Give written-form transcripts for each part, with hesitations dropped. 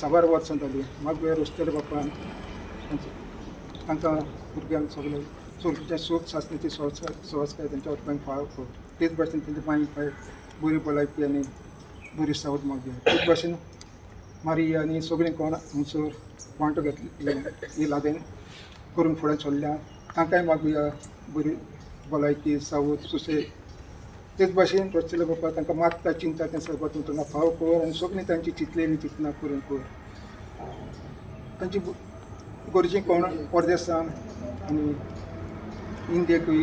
14 वर्सां जाली मागुया रस्त्यार बापान तांकां भुरग्यांक सगळे चलतीच्या सूख सासणेची संस्कार त्यांच्या वटपान फाळ तेच भाशेन तेंचे मागीर पाय बरी भलायकी आनी बरी सावध मागुया तेच भाशेन मारिया आनी सगळीं कोण हांगसर वांटो घेतले ही लादेन करून फुडें चल्ल्या तांकांय मागुया बरी भलायकी सावध सुसेग तेच भाशेन रचले बाबा तांकां मागता चिंता तें सगळें तांकां फाव कर आनी सगळीं तांची चिंतलेली चिंतना करून कर तांची गरजे कोण परदेसान आनी इंडियेकूय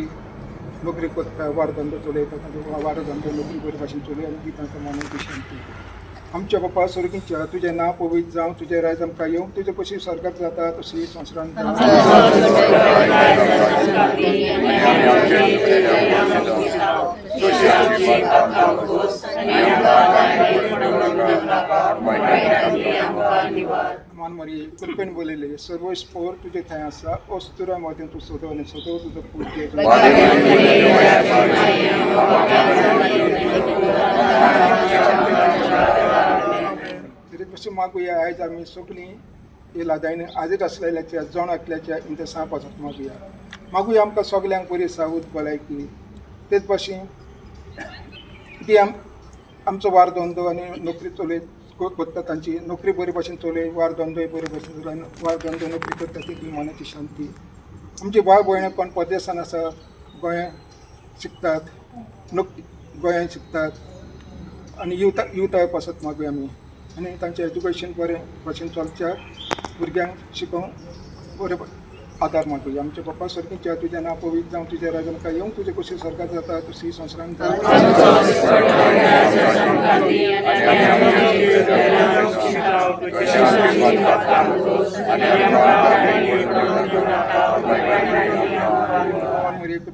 नोकरी करता वारधंदो चलयता तांकां वारधंदो नोकरी बरे भाशेन चलय आनी ती तांकां मनाची शांती आमच्या बापा स्वर्गीच्या तुजें नांव पवित्र जावं तुजें राज आमकां येवं तुजे कशी स्वर्गांत जाता तशी संवसारांत मान मरी कृपेन बोलयले सर्व स्पोर तुजे थंय आसा अस्तुरा मदें तूं सोदो आनी सोदो तुजो पूज्य तशें मागुया आयज आमी सगळीं हे लादायन आजीर आसलेल्याच्या जण आसल्याच्या इंतसां पासत मागुया आमकां सगल्यांक बरी सावध भलायकी तेच भाशेन ती आमचो वार धंदो आनी नोकरी चलयत करता तांची नोकरी बरे भाशेन चलय वार धंदोय बरे भाशेन चलय वार धंदो नोकरी करता ती मनाची शांती आमची भाव भयण कोण परदेसान आसा गोंयांत शिकतात गोंयांत शिकतात आनी युवताय पासत मागुया आमी आनी तांचें एज्युकेशन बरें भाशेन चलच्या भुरग्यांक शिकोवंक बरे आदार मागुया आमच्या बापा सर्गीच्या तुजें नांव पवित्र जावं तुजें राज आमकां येवं तुजें कशी स्वर्गांत जाता तशी संवसारांत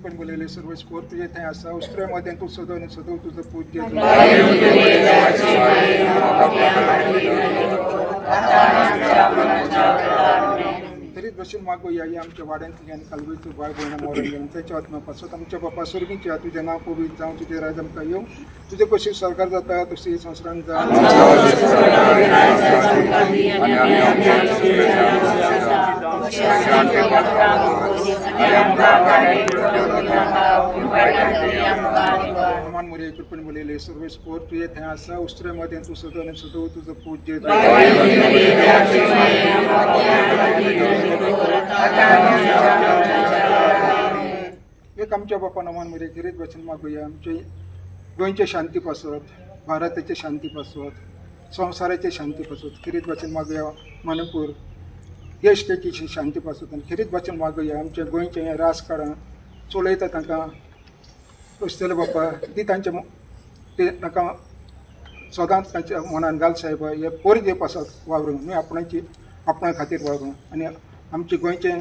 पण बोलयले सर्व स्पोर तुजे थंय आसा उस्त्र्या मदें तूं सोदो आनी सोदो तुजो पूज्य तरीच भशेन मागुया ही आमच्या वाड्यांतली आनी कालवेचो भाय भयणां मरण गेले तेच्या आत्म्या पासत आमच्या बापा स्वर्गीच्या तुजें नांव पवित्र जावं तुजें राज आमकां येवं तुजें कशी स्वर्गांत जाता तशी संवसारांत मान मोरये कृपेन बोलयले सर्व स्पोर तुजे थंय आसा उस्त्र्या मदें तूं सोदो आनी सोदो तुजो पूज्य एक आमच्या बापा मान मोरये गिरेज भाशेन मागुया आमचे गोंयचे शांती पासत भारताचे शांती पासत संवसाराचे शांती पासत खरीच भाशेन मागुया मणिपूर हे स्टेटीची शांती पासत आनी खरीच भाशेन मागुया आमच्या गोंयचे राजकारण चलयता तांकां असलेले बापा ती तांकां सदांच तांच्या मनान घाल साहेब हे बरे पासत वावरूंक न्ही आपणा खातीर वावरूंक आनी आमचे गोंयचें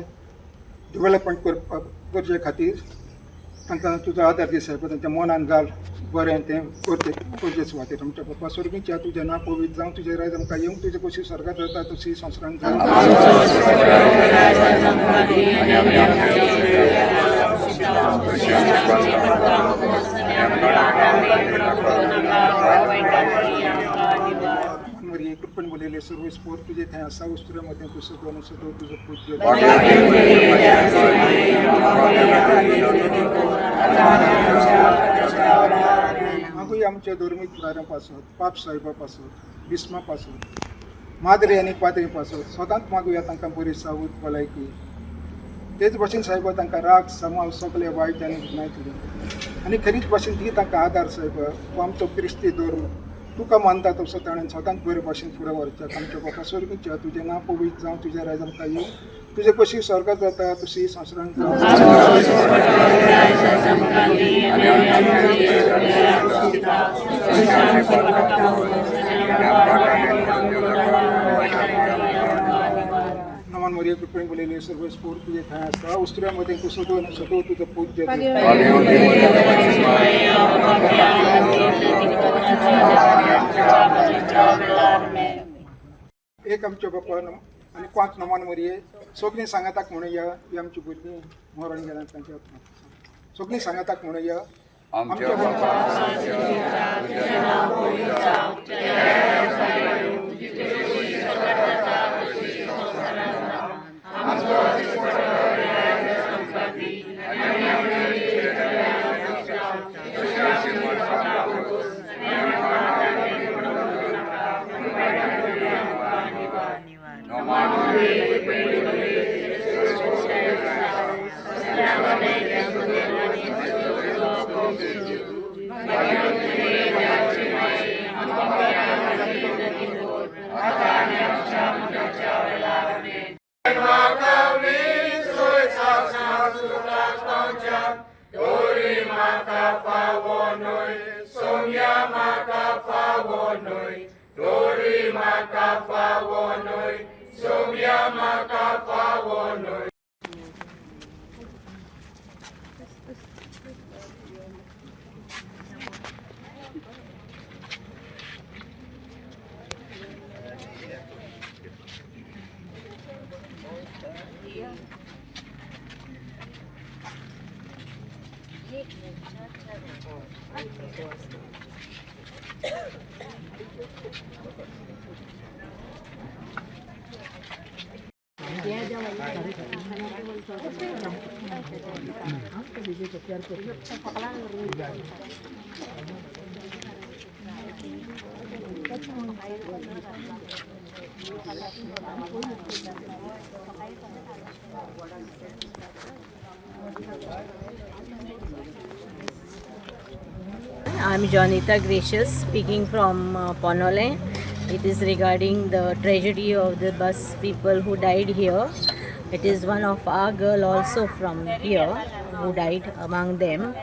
डेवलपमेंट करचे खातीर तांकां तुजो आदार दी साहेब तांच्या मनान घाल बरें तें करचे सुवातेर आमच्या बापा स्वर्गीच्या तुजें नांव पवित्र जावं तुजें राज आमकां येवं तुजें कशी स्वर्गांत जाता तशी संवसारांत कृपेन बोलयले सर्व स्पोर तुजे थंय आसा उस्त्र्या मदें तूं सोदो आनी सोदो तुजो पूज्य मागुया आमच्या धर्मीक फुडाऱ्यां पासत पाप साहेबा पासत बिस्मा पासत माद्रे आनी पाद्री पासत सदांच मागुया तांकां बरी सावध भलायकी तेच भाशेन साहेब तांकां राग सांबाळ सगळे वायट आनी गुनायतले आनी खरीच भाशेन ती तांकां आदार साहेब हो आमचो क्रिस्ती धर्म तुका मानता तसो ताणें सदांच बरे भाशेन फुडें व्हरचें आमच्या बापा स्वर्गीच्या तुजें नांव पवित्र जावं तुजें राज आमकां येवं तुजें कशी स्वर्गांत जाता तशी संवसारांत नमान मोरये कृपेन बोलयले सर्व स्पोर तुजे थंय आसा उस्त्र्या मदें तूं सोदो आनी सोदो तुजो पूज्य एक आमच्या बापा आनी 5 नमान मोरये सगळीं सांगाताक म्हणुया ही आमची भुरगीं मरण गेल्यात तांच्या सगळीं सांगाताक म्हणुया आमच्या बापा I'm Jonita Gracious speaking from Ponole. It is regarding the tragedy of the bus people who died here. It is one of our girl also from here who died among them,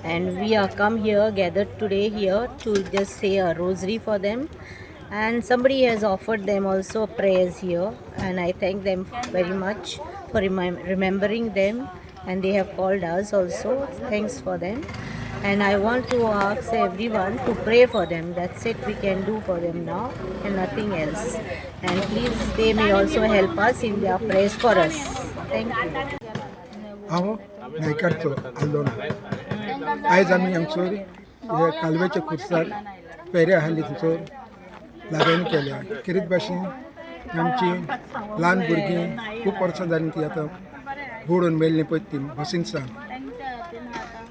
and we are come here gathered today here to just say a rosary for them. And somebody has offered them also prayers here, and I thank them very much for remembering them, and they have called us also. Thanks for them. And I want to ask everyone to pray for them. That's it we can do for them now and nothing else. And please they may also help us in their prayers for us. Thank you. हांव नायकाडचो आल्लोना आयज आमी हांगसर हे कालवेच्या खुर्सार फेऱ्या हाली थंयसर लागीं केल्या कितें भाशेन आमची ल्हान भुरगीं खूब वर्सां जालीं ती आतां बुडून मेल्लीं पळय ती बसीन सावन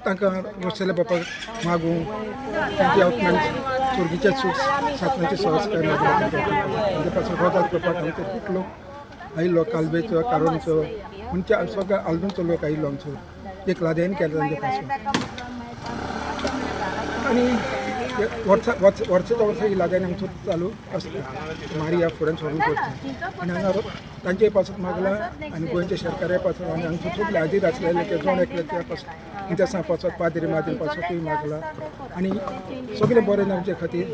तांकां वसल्या बापाक मागून तांची आत्म्यान सुर्गीचे सूख सासणाचे संस्कार तांचे पासून रोजात करपाक हांगा खूब लोक आयिल्लो कालवेचो कारोणचो म्हणजे सगळ्या आल्दोंचो लोक आयिल्लो हांगसर एक लादेन केलें तांचे पासून आनी वर्साच्या वर्सा ही लादेन हांगसर चालू आसता मारिया फुडें सोडून पडटा आनी हांगा तांचे पासून मागला आनी गोंयच्या सरकारा पासून आनी हांगसर सगळे आदीर आसलेले ते जोण एकले त्या पासून इंटरसा पासून पाद्री माद्री पासून मागला आनी सगळे बरें जावचे खातीर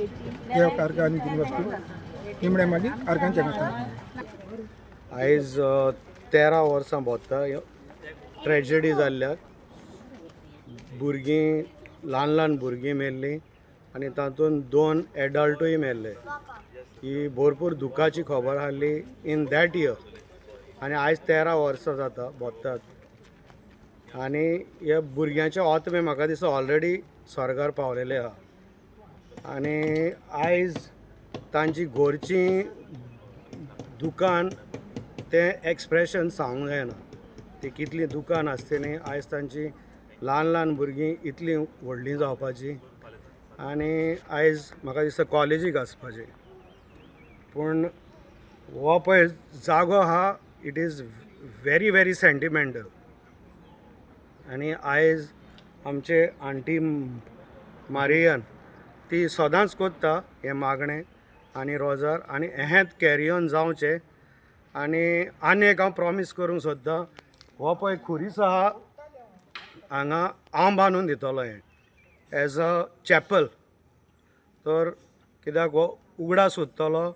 देव कार्गा आनी दिन वस्तू निमणे मागीर आर्गांचे घालता आयज 13 वर्सां भोंवता ट्रेजेडी जाल्ल्याक भुरगीं ल्हान भुरगीं मेल्लीं आनी तातूंत 2 एडल्टूय मेल्ले ही भरपूर दुखाची खबर आसली इन दॅट इयर आनी आयज 13 वर्सां जाता भोंवतात आनी ह्या भुरग्यांचे आत्मे म्हाका दिसता ऑलरेडी स्वर्गार पावलेले आहा आनी आयज तांची घरचीं दुकान तें एक्सप्रेशन सांगूंक जायना ती कितलीं दुकान आसतलीं आयज तांची ल्हान भुरगीं इतलीं व्हडलीं जावपाची आनी आयज म्हाका दिसता कॉलेजीक आसपाचें पूण हो पळय जागो आहा it is very very sentimental आनी आयज आमचे आंटी मारियन ती सदांच कोत्ता हें मागणें आनी रोजार आनी हेंच कॅरी ऑन जावचें आनी एक हांव प्रॉमीस करूंक सोदतां हो पळय खुरीस आहा हांगा हांव बांदून दितलो हें एज अ चॅपल तर कित्याक हो उगडास उरतलो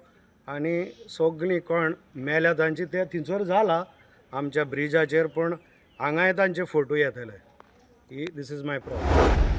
आनी सगळीं कोण मेल्या तांची ते थंयसर जाला आमच्या ब्रिजाचेर पूण हांगाय तांचे फोटो येतले ही दीस इज माय प्रॉब्लम